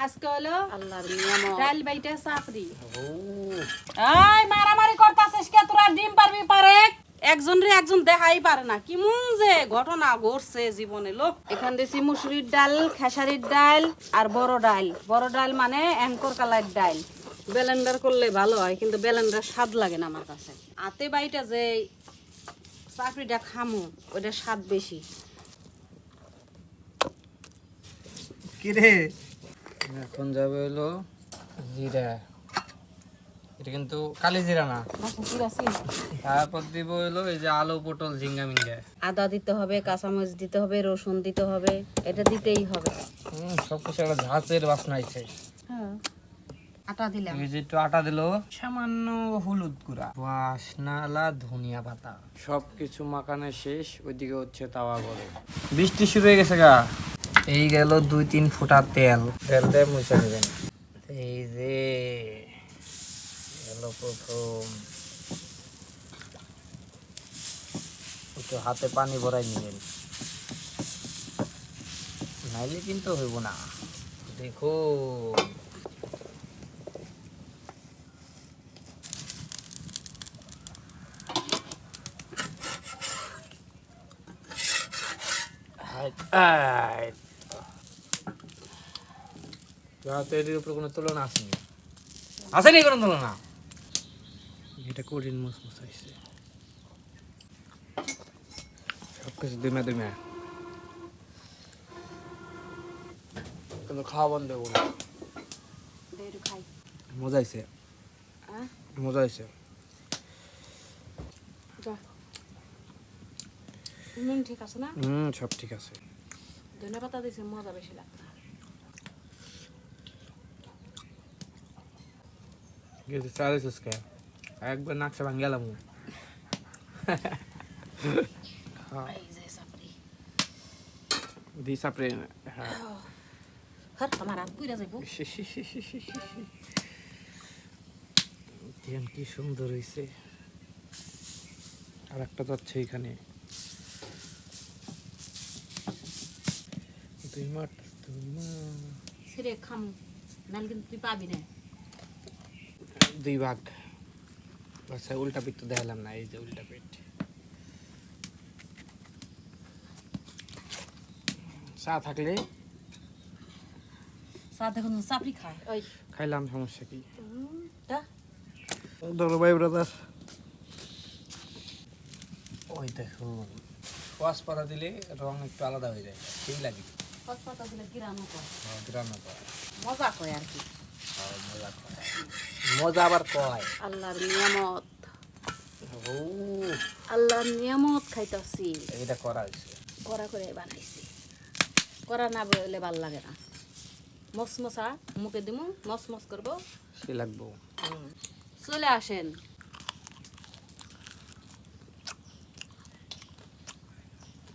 আজকে হলো আল্লাহর নিয়ামত। ডাল বাইটা চাপড়ি। ও এই মারামারি করতাছিস কে তোরা? ডিম পারবি পারে একজন রে একজন দেখাই পারে না। কি মুন যে ঘটনা ঘটছে জীবনে লোক। এখান দিছি মুসুরির ডাল, খেসারির ডাল আর বড় ডাল। বড় ডাল মানে অ্যাঙ্কর কালার ডাল। ব্লেন্ডার করলে ভালো হয়, কিন্তু ব্লেন্ডার স্বাদ লাগে না আমার কাছে। আতে বাইটা যে চাপড়িটা খামু ওইটা স্বাদ বেশি। কি রে? এখন যাবে হলো জিরা। এটা কিন্তু কালি জিরা না। তারপর দিব হলো এই যে আলু পটল ঝিঙ্গা মিঙ্গা। আদা দিতে হবে, কাঁচামরিচ দিতে হবে, রসুন দিতে হবে, এটা দিতেই হবে। সবকিছু একটা ঝাঁচের বাসনা আইছে। হ্যাঁ, আটা দিলাম। এই যে একটু আটা দিলো, সামান্য হলুদ গুঁড়া, বাসনালা ধনিয়া পাতা, সবকিছু মাখানো শেষ। ওইদিকে হচ্ছে তাওয়া গরম। বৃষ্টি শুরু হয়ে গেছে গা। এই গেল 2-3 ফোঁটা তেল। তেল দিয়ে মুছে নেবেন। এই যে গেল প্রথম। একটু হাতে পানি ভরাই নেবেন, নাইলে কিন্তু হইব না। দেখো তৈরির উপর কোনো তুলনা আসেনি, আসেনি কোনো তুলনা। এটা কঠিন মুসমুস হয়েছে, সবকিছু দুমে দুমে, কিন্তু খাওয়া বন্ধ হবো না। মজা হয়েছে, মজা হয়েছে। নুন ঠিক আছে না? সব ঠিক আছে। ধনে পাতা দিছে, মজা বেশি লাগবে। গেছে চালিস কে একবার নাকশা ভাঙ গেলাম। এই যে চাপড়ি। দি সাপরে। হ্যাঁ হর আমার হাত পুইরা যাইব। দেখেন কি সুন্দর হয়েছে। আর একটা যাচ্ছে এখানে। ছেড়ে খাম, নাহলে কিন্তু তুই পাবি না। 2 ভাগ। আচ্ছা উল্টা পিঠ তো দেখালাম না, এই যে উল্টা পিঠ। চা থাকলে সাথে এখন চাপড়ি খায়। ওই খাইলাম, সমস্যা কি? তা ধরো ভাই ব্রাদার। ওই দেখো ওয়াশ পাতা দিলে রং একটু আলাদা হয়ে যায়, সেই লাগে। পাতা দিলে গিরানো করে, গ্রানো করে, মজা করে আর কি। মজা করে, মজা আবার কয়। আল্লাহর নিয়ামত, ও আল্লাহর নিয়ামত খাইতাছি। এটা করা হয়েছে, করা করে বানাইছি। করা না বলে ভাল লাগে না। মসমসা মুখে দিমু, মসমস করবো। সে লাগবো। চলে আসেন।